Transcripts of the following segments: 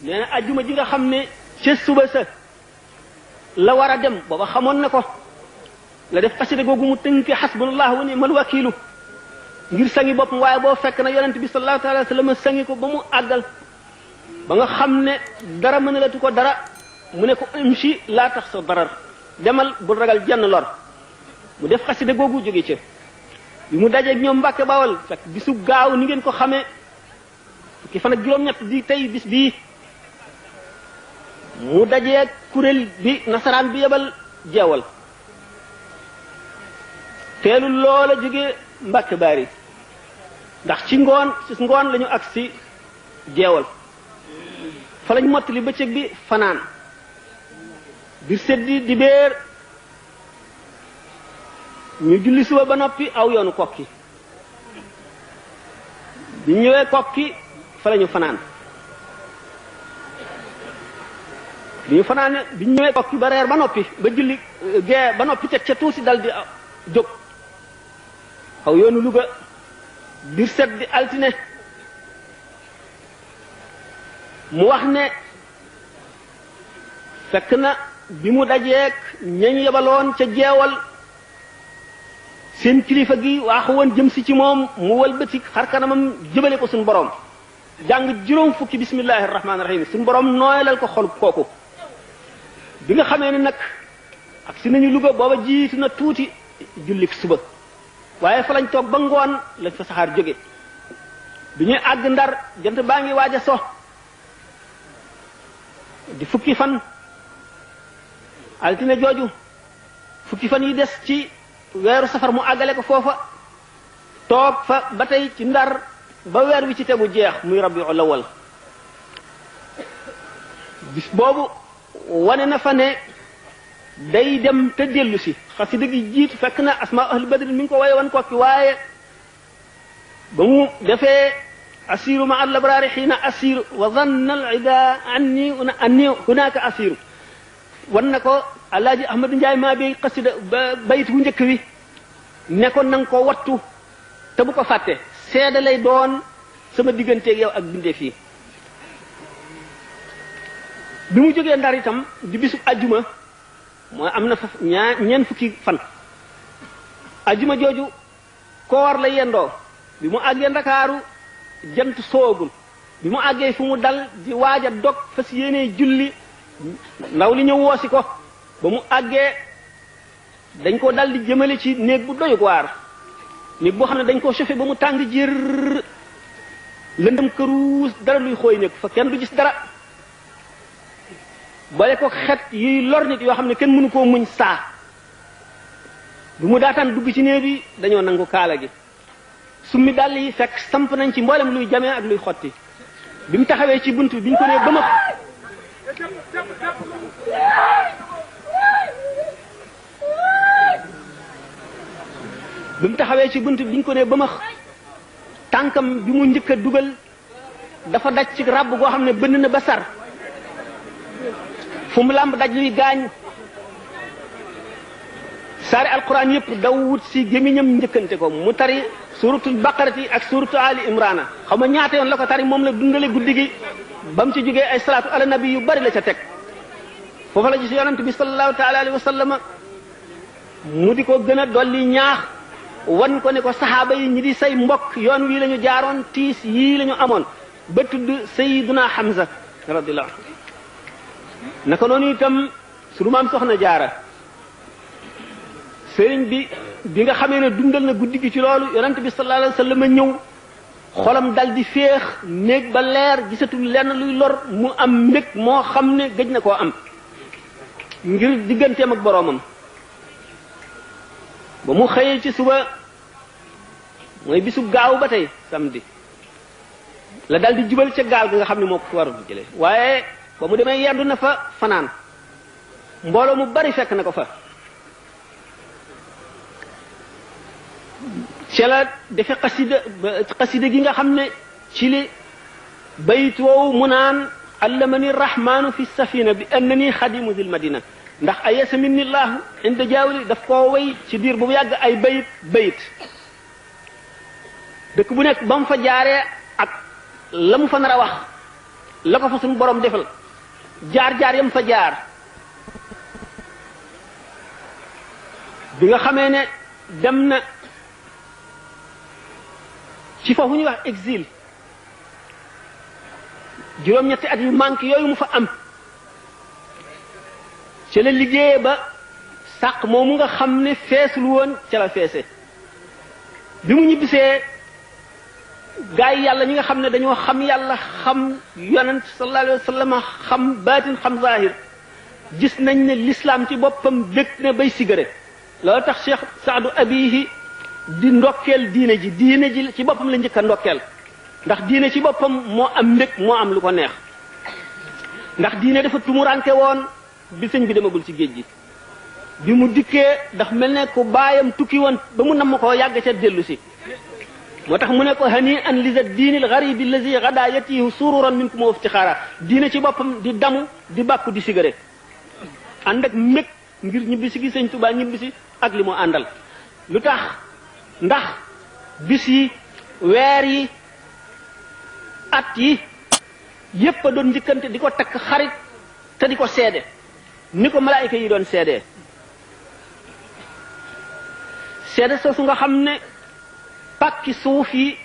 nee na ajjuma ji nga xam ne ca suba sa la war a dem booba xamoon na ko la def xasida googu mu tënke xasbunallahu wa ni'mal wakiilu ngir sangi boppam waaye boo fekk na yonent bi sallallahu alayhi wa sallam sangi ko ba mu àggal ba nga xam ne dara mënalatu ko dara mu ne ko imshi laa tax sa darar demal bul ragal jenn lor mu def xasida googu jóge ca bi mu dajeeg ñoom Mbàkke Bawal fekk bisu gaaw ni ngeen ko xamee fukki fan ak juróom-ñett di tey bis bii mu dajeeg kuréel bi nasaraan bi yebal jeewal teelu loola jóge Mbàkke Baari ndax ci ngoon lañu agsi jeewal fa lañ mottali bëccëg bi fanaan bir seddi di béer ñu julli suba ba noppi aw yoonu kokki bi ñëwee kokki fa lañu fanaan bi ñu fanaane bi ñëwee kokki ba reer ba noppi ba julli gee ba noppi teg ca tuuti dal di jóg aw yoonu Luga bir set di altine mu wax ne fekk na bi mu dajeek ñañ yebaloon ca jeewal seen kilifa gi waaxu woon jëm si ci moom mu walbati xar kanamam jëbale ko suñu borom jàng juróom fukki bismillahi rahmaani rahim suñu borom nooyalal ko xolub kooku bi nga xamee ne nag ak si nañu Luga booba jiitu na tuuti jullik suba waaye fa lañ toog ba ngoon lañ fa saxaar jóge bi ñuy àgg Ndar jant baa ngi waaj a so di fukki fan altine jooju fukki fan yi des ci weeru safar mu àggale ko foofa toog fa ba tey ci Ndar ba weer wi ci tegu jeex muy Rabiul Awwal bis boobu wane na fa ne day dem te dellu si xasida gi jiitu fekk na asma ahli badri mi ngi ko waye wan kokki waaye ba mu defee asiru ma al abrari xiina asiru wa zanna al ida anni hunaka asiru wan na ko alaaji ahmad njaay maa bi xasida bayit bu njëkk wi ne ko nanga ko wattu te bu ko fàtte seede lay doon sama digganteeg yow ak bindee fii bi mu jógee Ndar itam di bisu ajjuma mooy am na fa ñeent fukki fan ajjuma jooju koor la yendoo bi mu àggee Ndakaaru jant soogul bi mu àggee fu mu dal di waaj a dog fas yéenee julli ndaw li ñëw woosi ko ba mu àggee dañ ko dal di jëmale ci néeg bu doy waar néeg boo xam ne dañ ko chauffé ba mu tàng jër lëndëm këruus dara luy xooy nekk fa kenn du gis dara boole ko xet yuy lor nit yoo xam ne kenn mënu koo muñ saa bu mu daataan dugg ci néeg bi dañoo nangu kaala gi summi dàll yi fekk samp nañ ci mboolem luy jamee ak luy xotti bi mu taxawee ci bunt bi biñ ko nee ba ma bi mu taxawee ci bunt bi biñ ko nee ba ma tànkam bi mu njëkk a dugal dafa daj ci ràbb goo xam ne bënn na ba sar fu mu làmb daj luy gaañ saari alquran yëpp daw wut si gémmiñam njëkkante ko mu tari suratul baqarati ak suratu ali imrana xaw ma ñaata yoon la ko tari moom la dundale guddi gi ba mu ci jógee ay salaatu ala nabi yu bari la ca teg foofa la gis yonent bi sallallahu taala alayhi wa sallam mu di ko gën a dolli ñaax wan ko ne ko saxaaba yi ñi di say mbokk yoon wii la ñu jaaroon tiis yii la ñu amoon ba tudd sayiduna Hamza radiyallahu anhu naka noonu itam sunu maam soxna jaara sëriñ bi nga xamee ne dundal na guddi gi ci loolu yonent bi sallallahu alayhi wa sallam ñëw xolam dal di féex néeg ba leer gisatul lenn luy lor mu am mbég moo xam ne gëj na koo am ngir digganteem ak boroomam ba mu xëyee ci suba mooy bisu gaaw ba tey samedi la dal di jubal ca gaal gi nga xam ne moo ko waroon jëlee waaye ba mu demee yendu na fa fanaan mbooloo mu bari fekk na ko fa ca la defe xasida gi nga xam ne ci li bayit woowu mu naan allamani rahmanu fi safina bi annani xadimu dil madina ndax ayesa minni llahu inda jaawli daf koo way ci diir bu yàgg ay bayit dëkk bu nekk ba mu fa jaaree ak la mu fa nar a wax la ko fa suñu borom defal jaar-jaar yam fa jaar bi nga xamee ne dem na ci foofu ñuy wax exil juróom-ñetti at yu manqué yooyu mu fa am ci la liggéeye ba sàq moomu nga xam ne feesul woon ca la feese bi mu ñibbisee gaa yi yàlla ñi nga xam ne dañoo xam yàlla xam yonent sallallahu alayhi wa sallam xam baatin xam zahir gis nañ ne l'islam ci boppam dëkk na bay sigare loolu tax Cheikh Saadu Abihi di ndokkeel diine ji ci boppam la njëkk a ndokkeel ndax diine ci boppam moo am mbég moo am lu ko neex ndax diine dafa tumuranke woon bi sëñ bi demagul ci géej gi bi mu dikkee daf mel ne ku baayam tukki woon ba mu namm koo yàgg ca dellu si moo tax mu ne ko hani an lisa diinil garibi allazi gada yatihu sururan minkum wa iftixaara diine ci boppam di damu di bàkku di sigare ànd ak mbég ngir ñibbisi gi sëñ Tuubaa ñibbisi ak li mu àndal lu tax ndax bis yi weer yi at yi yépp a doon njëkkante di ko takk xarit te di ko seede ni ko malaayika yi doon seedee seede soosu nga xam ne pàkki suuf yi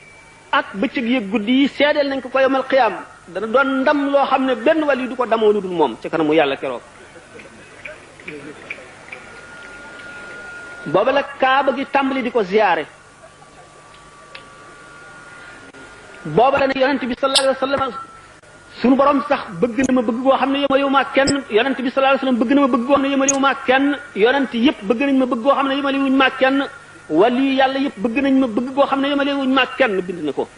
ak bëccëg yi guddi yi seedeel nañ ko yawmal qiyaam dana doon ndam loo xam ne benn wàll yi du ko damoo lu dul moom ci kanamu yàlla keroog booba la kaaba gi tàmbali di ko ziyaare booba la ne yonent bi sallallahu alayhi wa sallam sunu borom sax bëgg na ma bëgg goo xam ne yemalewu ma kenn yonent bi sallallahu alayhi wa sallam bëgg na ma bëgg goo xam ne yemalewu ma kenn yonent yëpp bëgg nañ ma bëgg goo xam ne yemalewuñ ma kenn wali yàlla yëpp bëgg nañ ma bëgg goo xam ne yemalewuñ ma kenn bind na ko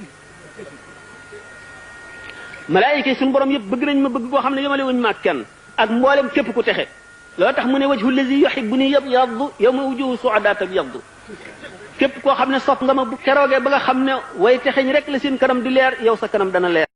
malaayika yi sunu borom yëpp bëgg nañ ma bëgg goo xam ne yemalewuñ ma kenn ak mboolem képp ku texe loolu tax mu ne wajhu allazi yuhibbuni yabyaddu yawma wujuhu su'ada tabyaddu képp koo xam ne sopp nga ma bu keroogee ba nga xam ne way texeñ rek la seen kanam di leer yow sa kanam dana leer